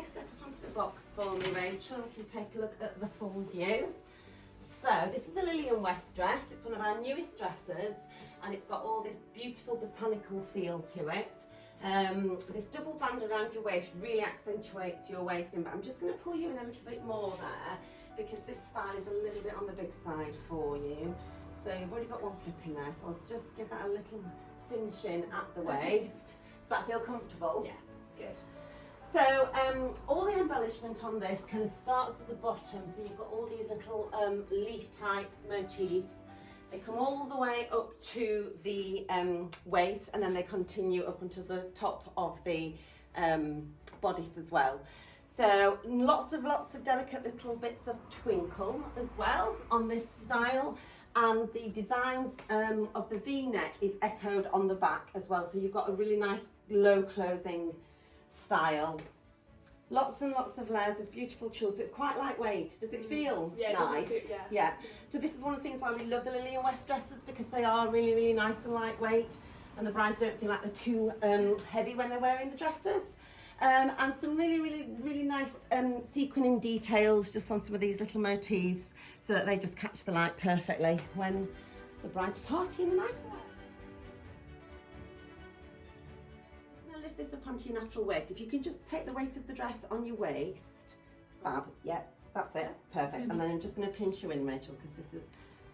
okay, step up onto the box for me, Rachel, and we can take a look at the full view. So this is a Lillian West dress. It's one of our newest dresses, and it's got all this beautiful botanical feel to it. This double band around your waist really accentuates your waist in, but I'm just going to pull you in a little bit more there because this style is a little bit on the big side for you. So you've already got one clip in there, so I'll just give that a little cinch in at the waist. Does that feel comfortable? Yeah. Good. So all the embellishment on this kind of starts at the bottom, so you've got all these little leaf type motifs. They come all the way up to the waist, and then they continue up onto the top of the bodice as well. So lots of delicate little bits of twinkle as well on this style, and the design of the V-neck is echoed on the back as well. So you've got a really nice low closing style. Lots and lots of layers of beautiful tulle, so it's quite lightweight. Does it feel nice? Yeah. So this is one of the things why we love the Lillian West dresses, because they are really, really nice and lightweight, and the brides don't feel like they're too heavy when they're wearing the dresses. And some really nice sequining details just on some of these little motifs, so that they just catch the light perfectly when the bride's partying the night away. Lift this up onto your natural waist. If you can just take the weight of the dress on your waist, fab, yep, that's it, perfect. And then I'm just going to pinch you in, Rachel, because this is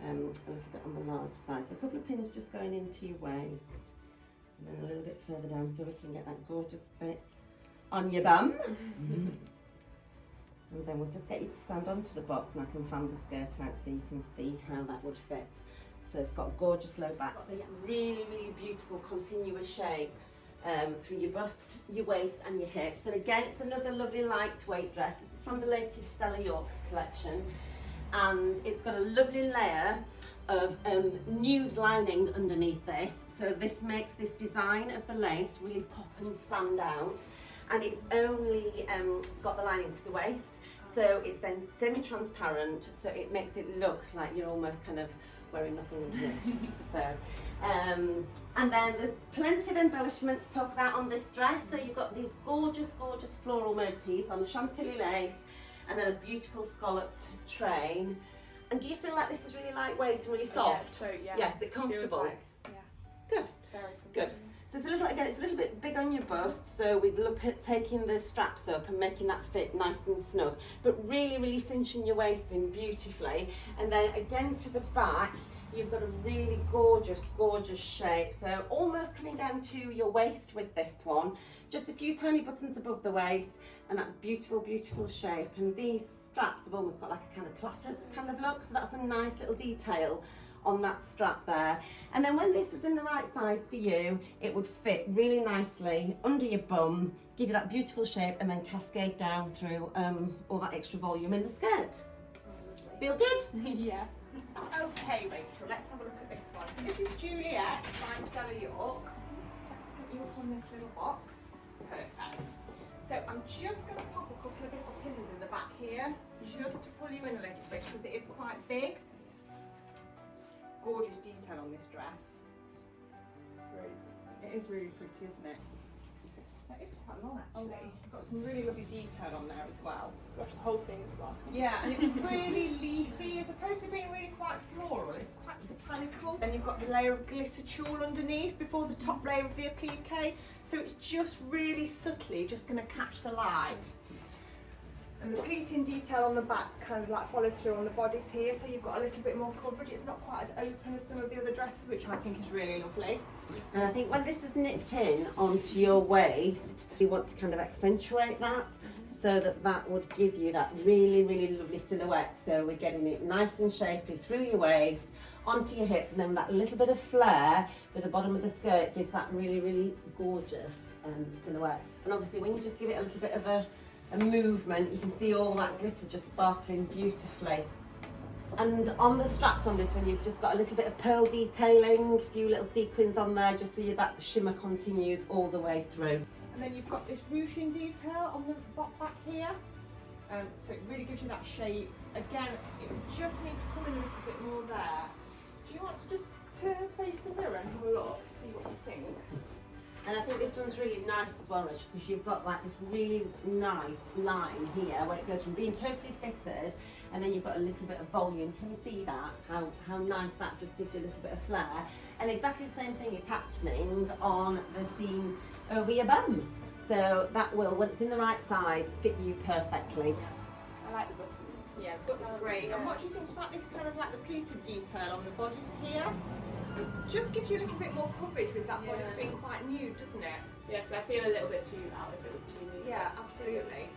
a little bit on the large side. So a couple of pins just going into your waist, and then a little bit further down so we can get that gorgeous bit on your bum. And then we'll just get you to stand onto the box, and I can fan the skirt out so you can see how that would fit. So it's got a gorgeous low back, so this really beautiful continuous shape through your bust, your waist and your hips. And again, it's another lovely lightweight dress. This is from the latest Stella collection, and it's got a lovely layer of nude lining underneath this, so this makes this design of the lace really pop and stand out. And it's only got the lining to the waist, so it's then semi-transparent, so it makes it look like you're almost kind of wearing nothing underneath. So, and then there's plenty of embellishment to talk about on this dress. So you've got these gorgeous floral motifs on the chantilly lace, and then a beautiful scalloped train. And do you feel like this is really lightweight and really soft? Yeah, is it comfortable? Like, good. Very good. So it's a little bit big on your bust, so we'd look at taking the straps up and making that fit nice and snug, but really cinching your waist in beautifully. And then again to the back, you've got a really gorgeous shape, so almost coming down to your waist with this one, just a few tiny buttons above the waist, and that beautiful shape. And these straps have almost got like a kind of plaited kind of look, so that's a nice little detail on that strap there. And then when this was in the right size for you, it would fit really nicely under your bum, give you that beautiful shape, and then cascade down through all that extra volume in the skirt. Feel good? Yeah. Okay, Rachel, let's have a look at this one. So this is Juliet by Stella York. Let's get you up on this little box. Perfect. So I'm just going to pop a couple of little pins in the back here, just to pull you in a little bit, because it is quite big. Gorgeous detail on this dress. It's really pretty. It is really pretty, isn't it? That is quite long actually. Got some really lovely detail on there as well. Gosh, the whole thing is sparkling. Yeah, and it's really leafy as opposed to being really quite floral. It's quite botanical. Then you've got the layer of glitter tulle underneath before the top layer of the applique. So it's just really subtly just going to catch the light. And the pleating detail on the back kind of like follows through on the bodice here, so you've got a little bit more coverage. It's not quite as open as some of the other dresses, which I think is really lovely. And I think when this is nipped in onto your waist, you want to kind of accentuate that, so that would give you that really lovely silhouette. So we're getting it nice and shapely through your waist, onto your hips, and then that little bit of flare with the bottom of the skirt gives that really gorgeous silhouette. And obviously when you just give it a little bit of a movement, you can see all that glitter just sparkling beautifully. And on the straps on this one, you've just got a little bit of pearl detailing, a few little sequins on there, just so that shimmer continues all the way through. And then you've got this ruching detail on the back here, so it really gives you that shape. Again, it just needs to come in a little bit more there. Do you want to just turn face the mirror and have a look, see what you think? And I think this one's really nice as well, Rich, because you've got like this really nice line here where it goes from being totally fitted and then you've got a little bit of volume. Can you see that? How nice that just gives you a little bit of flair. And exactly the same thing is happening on the seam over your bum. So that will, when it's in the right size, fit you perfectly. I like the buttons. Yeah, the button's great. And what do you think about this kind of like the pleated detail on the bodice here? It just gives you a little bit more coverage with that bodice being quite nude, doesn't it? Yeah, because I feel a little bit too out if it was too nude. Yeah, absolutely.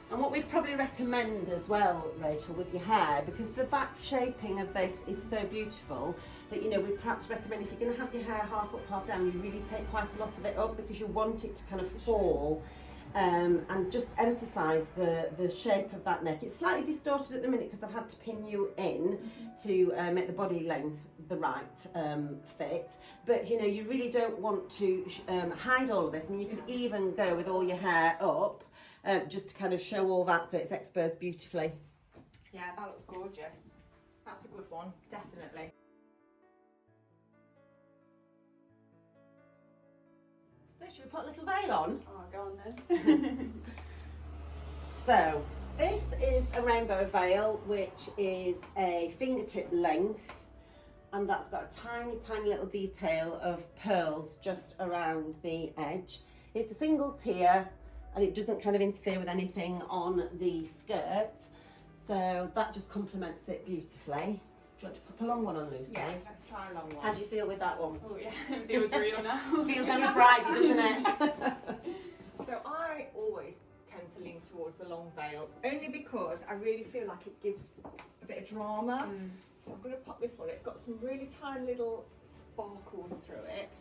And what we'd probably recommend as well, Rachel, with your hair, because the back shaping of this is so beautiful, that, you know, we'd perhaps recommend if you're going to have your hair half up, half down, you really take quite a lot of it up because you want it to kind of fall and just emphasise the shape of that neck. It's slightly distorted at the minute because I've had to pin you in to make the body length the right fit. But, you know, you really don't want to hide all of this. I mean, you could even go with all your hair up just to kind of show all that so it's exposed beautifully. Yeah, that looks gorgeous. That's a good one, definitely. So should we put a little veil on? Oh, go on then. So this is a rainbow veil, which is a fingertip length, and that's got a tiny, tiny little detail of pearls just around the edge. It's a single tier, and it doesn't kind of interfere with anything on the skirt, so that just complements it beautifully. Do you want to pop a long one on, Lucy? Yeah, let's try a long one. How do you feel with that one? Oh yeah, it feels real now. Feels very bright, doesn't it? So I always tend to lean towards the long veil, only because I really feel like it gives a bit of drama. So I'm going to pop this one. It's got some really tiny little sparkles through it.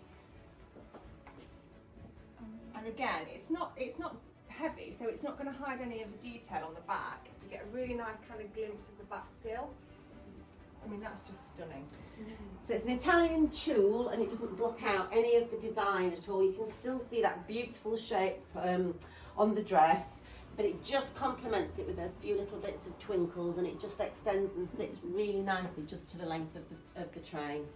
And again, it's not heavy, so it's not going to hide any of the detail on the back. You get a really nice kind of glimpse of the back still. I mean, that's just stunning. So it's an Italian tulle, and it doesn't block out any of the design at all. You can still see that beautiful shape on the dress, but it just complements it with those few little bits of twinkles, and it just extends and sits really nicely just to the length of the train.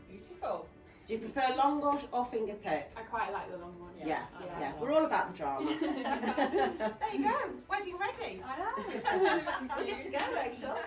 Beautiful. Do you prefer long or fingertip? I quite like the long one. Yeah, I like that We're all about the drama. There you go. Wedding ready. I know. We're good to go, Rachel.